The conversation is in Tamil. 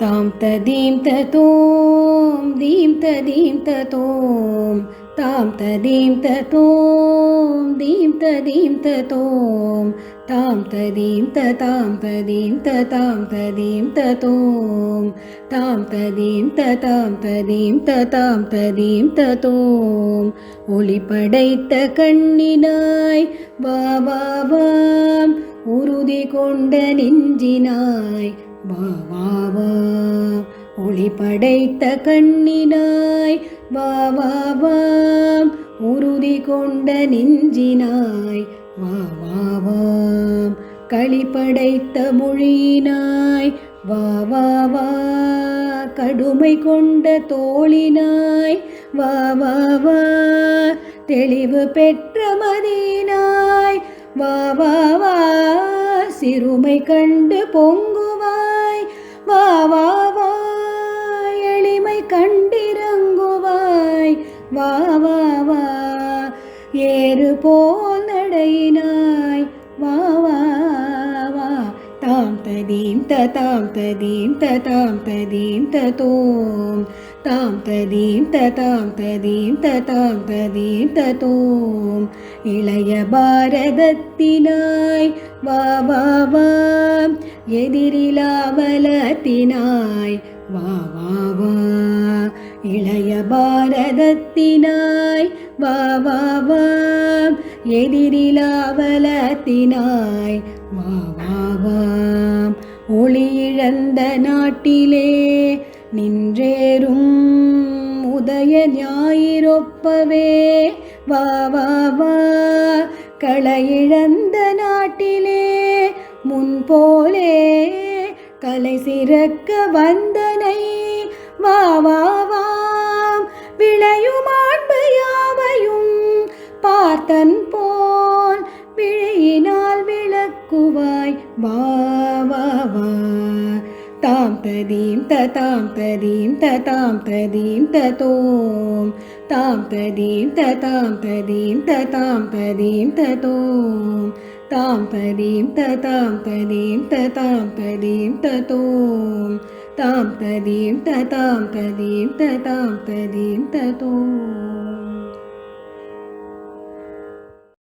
तां तदीं ततों दीं तदीं ततों तां तदीं ततों दीं तदीं ततों तां तदीं ततां तदीं ततां तदीं ततों तां तदीं ततां तदीं ततां तदीं ततों ஒளிபடைத்த கண்ணினாய் வா வா வா உறுதி கொண்ட நெஞ்சினாய் வா வா வா ஒளிபடைத்த கண்ணினாய் வா வா வா உறுதி கொண்ட நெஞ்சினாய் வா வா வா களிப்படைத்த மொழியினாய் வா வா வா கடுமை கொண்ட தோளினாய் வா வா வா தெளிவு பெற்ற மதியினாய் வா வா வா சிறுமை கண்டு பொங்குவாய் வா வா வா எளிமை கண்டிறங்குவாய் வா வா வா ஏறு போல் நடையினாய் வா வா வா தாம் ததீம் ததாம் ததீம் ததாம் ததீம் ததோம் தாம் ததீம் ததாம் ததீம் ததாம் ததீம் ததோம் இளைய பாரதத்தினாய் வா வா வா எதிரிலாவலத்தினாய் வா வா வா இளைய பாரதத்தினாய் வா வா வா எதிரிலாவலத்தினாய் வா வா வா ஒளி இழந்த நாட்டிலே நின்றேறும் உதய ஞாயிறொப்பவே வா வா வா களையிழந்த நாட்டிலே முன்போலே கலை சிறக்க வந்தனை வா வா வா விளையும் ஆண்பு யாவையும் பார்த்தன் போல் விழியினால் விளக்குவாய் வா வா வா தாம் ததீம் ததாம் ததீம் ததாம் ததீம் ததோம் தாம் ததீம் ததாம் ததீம் ததாம் ததீம் ததோம் தாம் ததீம் ததாம் ததீம் ததாம் ததீம் ததோம் தாம் ததீம் ததாம் ததீம் ததாம் ததீம் ததோம்